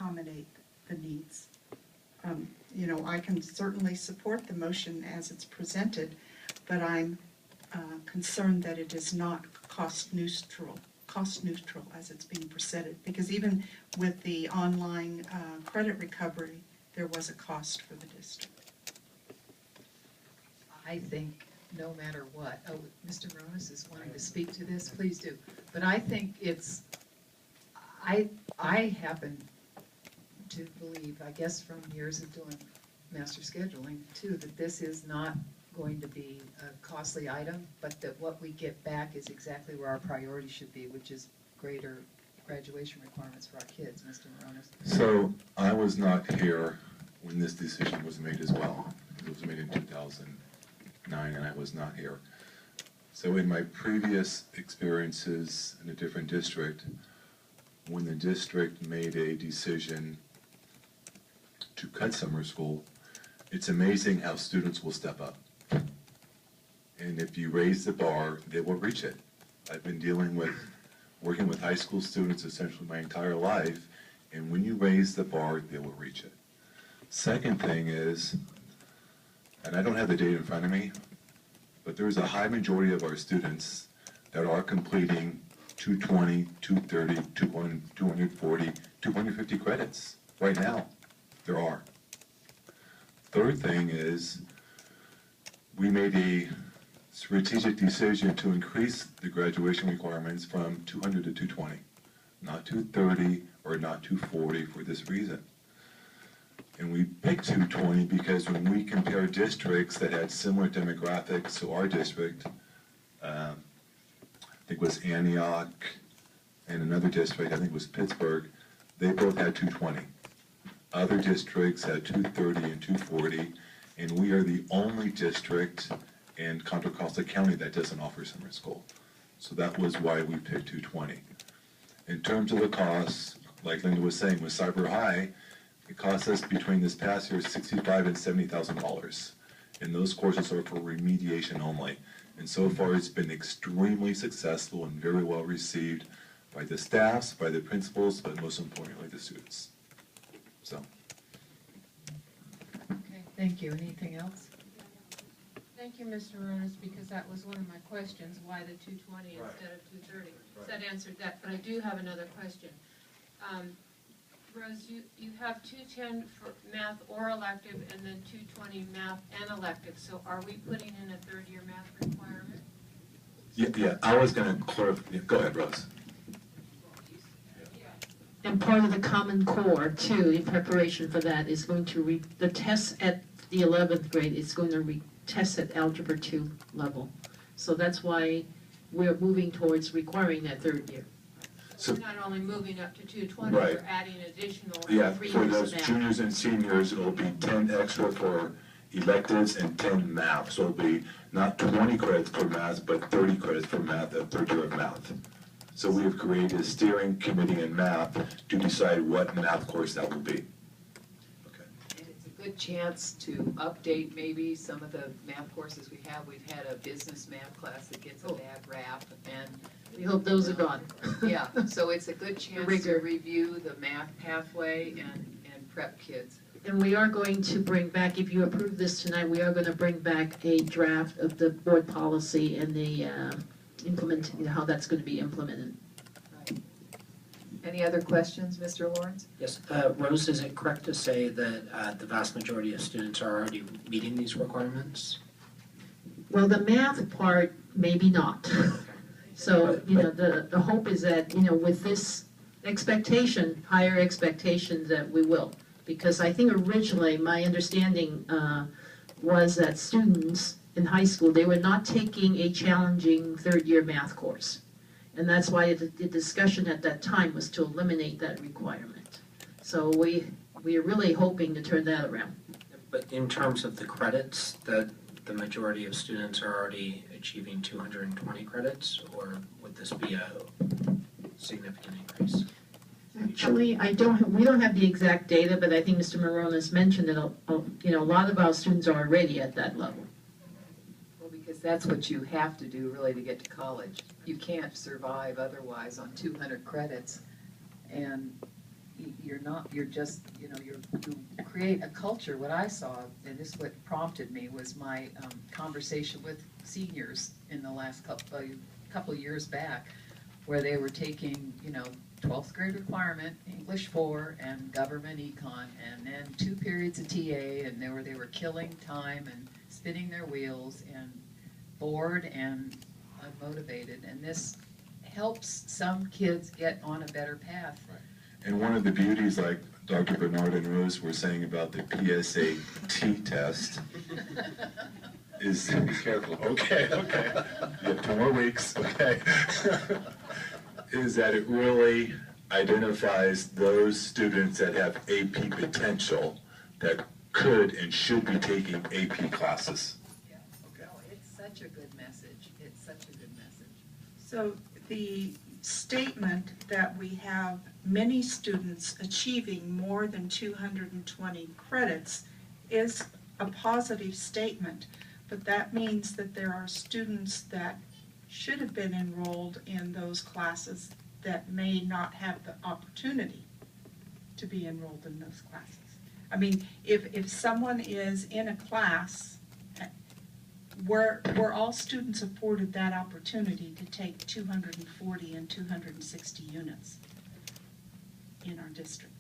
accommodate the needs. You know, I can certainly support the motion as it's presented, but I'm concerned that it is not cost neutral as it's being presented, because even with the online credit recovery, there was a cost for the district. I think no matter what, oh, Mr. Moronis is wanting to speak to this, please do. But I think it's, I happen to believe, I guess from years of doing master scheduling too, that this is not going to be a costly item, but that what we get back is exactly where our priority should be, which is greater graduation requirements for our kids, Mr. Moronis. So I was not here when this decision was made as well. It was made in 2009 and I was not here. So in my previous experiences in a different district, when the district made a decision to cut summer school, it's amazing how students will step up. And if you raise the bar, they will reach it. I've been working with high school students essentially my entire life, and when you raise the bar, they will reach it. Second thing is, and I don't have the data in front of me, but there's a high majority of our students that are completing 220, 230, 240, 250 credits right now. There are. Third thing is, we made a strategic decision to increase the graduation requirements from 200 to 220, not 230 or not 240 for this reason. And we picked 220 because when we compare districts that had similar demographics to our district, I think it was Antioch and another district, I think it was Pittsburgh, they both had 220. Other districts had 230 and 240, and we are the only district in Contra Costa County that doesn't offer summer school. So that was why we picked 220. In terms of the costs, like Linda was saying, with Cyber High, it cost us between this past year $65,000 and $70,000. And those courses are for remediation only. And so far it's been extremely successful and very well received by the staffs, by the principals, but most importantly, the students. So. Okay, thank you. Anything else? Thank you, Mr. Moronis, because that was one of my questions, why the 220 instead of 230. Right. So that answered that, but I do have another question. Rose, you have 210 for math or elective and then 220 math and elective, so are we putting in a third-year math requirement? Yeah, I was going to clarify. Go ahead, Rose. And part of the Common Core, too, in preparation for that, is going to the tests at the 11th grade is going to test at Algebra 2 level. So that's why we're moving towards requiring that third year. So we're not only moving up to 220, right. we're adding additional 3 years for those math. juniors and seniors, it'll be 10 extra for electives and 10 math. So it'll be not 20 credits for math, but 30 credits for math, a third year of math. So we have created a steering committee in math to decide what math course that will be. Okay. And it's a good chance to update maybe some of the math courses we have. We've had a business math class that gets a bad rap, and we hope those are gone. Yeah, so it's a good chance to review the math pathway and prep kids. And we are going to bring back, if you approve this tonight, we are going to bring back a draft of the board policy and the how that's going to be implemented. Right. Any other questions, Mr. Lawrence? Yes, Rose, is it correct to say that the vast majority of students are already meeting these requirements? Well, the math part, maybe not. So, you know, the hope is that, you know, with this expectation, higher expectations, that we will. Because I think originally my understanding was that students in high school, they were not taking a challenging third-year math course. And that's why the discussion at that time was to eliminate that requirement. So we are really hoping to turn that around. But in terms of the credits, that the majority of students are already achieving 220 credits, or would this be a significant increase? Actually, we don't have the exact data, but I think Mr. Moronis mentioned that you know, a lot of our students are already at that level. Well, because that's what you have to do really to get to college. You can't survive otherwise on 200 credits. And you're not, you're just, you create a culture. What I saw, and this what prompted me, was my conversation with seniors in the last couple years back, where they were taking, 12th grade requirement, English 4, and government econ, and then 2 periods of TA, and they were killing time and spinning their wheels and bored and unmotivated. And this helps some kids get on a better path. And one of the beauties, like Dr. Bernard and Rose were saying about the PSAT test, is, be careful, okay, you have 2 more weeks, okay, is that it really identifies those students that have AP potential that could and should be taking AP classes. Yeah. Okay. No, it's such a good message. It's such a good message. So the statement that we have many students achieving more than 220 credits is a positive statement, but that means that there are students that should have been enrolled in those classes that may not have the opportunity to be enrolled in those classes. I mean, if someone is in a class where all students afforded that opportunity to take 240 and 260 units in our district.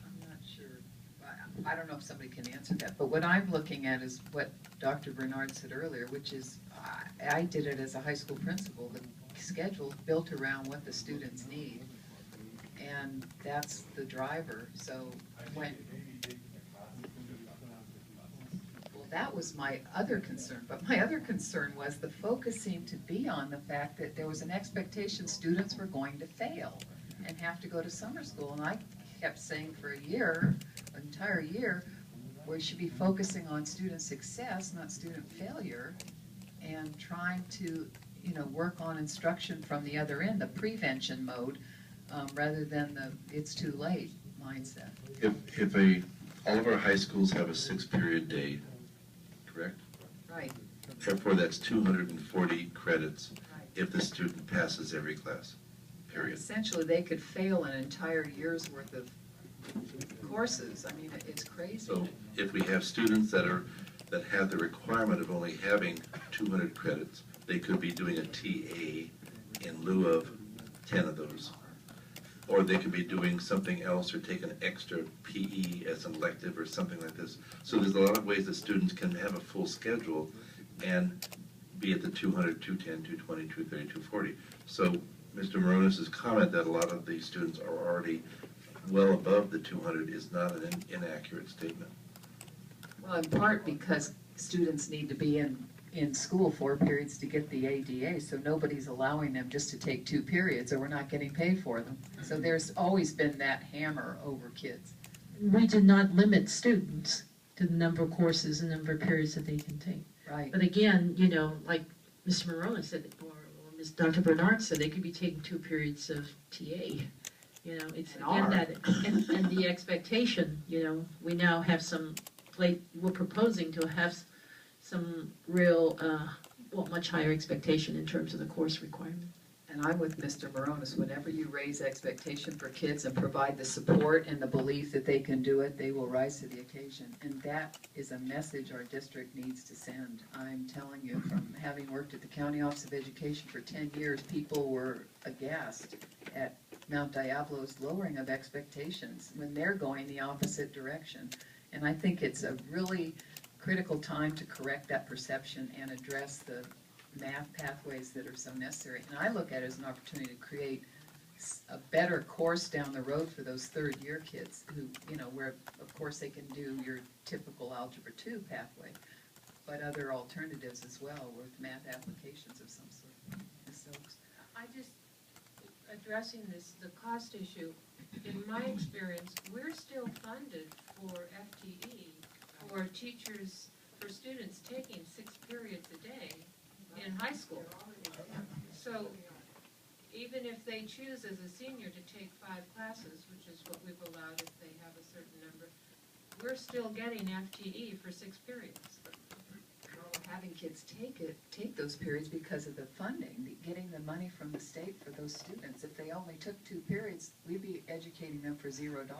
I'm not sure. I don't know if somebody can answer that, but what I'm looking at is what Dr. Bernard said earlier, which is, I did it as a high school principal. The schedule built around what the students need, and that's the driver. So when, well, that was my other concern, but my other concern was the focus seemed to be on the fact that there was an expectation students were going to fail and have to go to summer school, and I kept saying for a year, an entire year, we should be focusing on student success, not student failure, and trying to, work on instruction from the other end, the prevention mode, rather than the it's too late mindset. If all of our high schools have a 6-period day, correct? Right. Therefore, that's 240 credits Right. if the student passes every class, period. Essentially, they could fail an entire year's worth of courses. I mean, it's crazy. So if we have students that have the requirement of only having 200 credits, they could be doing a TA in lieu of 10 of those. Or they could be doing something else or take an extra PE as an elective or something like this. So there's a lot of ways that students can have a full schedule and be at the 200, 210, 220, 230, 240. So Mr. Moronis' comment that a lot of these students are already well above the 200 is not an inaccurate statement. Well, in part because students need to be in school 4 periods to get the ADA, so nobody's allowing them just to take 2 periods or we're not getting paid for them. So there's always been that hammer over kids. We did not limit students to the number of courses and number of periods that they can take. Right. But again, like Mr. Morona said, or Ms. Dr. Bernard said, they could be taking 2 periods of TA. It's again that, and the expectation, we now have we're proposing to have some real, much higher expectation in terms of the course requirement. And I'm with Mr. Moronis. Whenever you raise expectation for kids and provide the support and the belief that they can do it, they will rise to the occasion. And that is a message our district needs to send. I'm telling you, from having worked at the County Office of Education for 10 years, people were aghast at Mount Diablo's lowering of expectations when they're going the opposite direction. And I think it's a really critical time to correct that perception and address the math pathways that are so necessary. And I look at it as an opportunity to create a better course down the road for those 3rd year kids who, where of course they can do your typical Algebra 2 pathway, but other alternatives as well with math applications of some sort. So, Addressing the cost issue, in my experience, we're still funded for FTE for teachers, for students taking 6 periods a day in high school. So even if they choose as a senior to take 5 classes, which is what we've allowed if they have a certain number, we're still getting FTE for 6 periods. having kids take those periods because of the funding, getting the money from the state for those students. If they only took 2 periods, we'd be educating them for $0.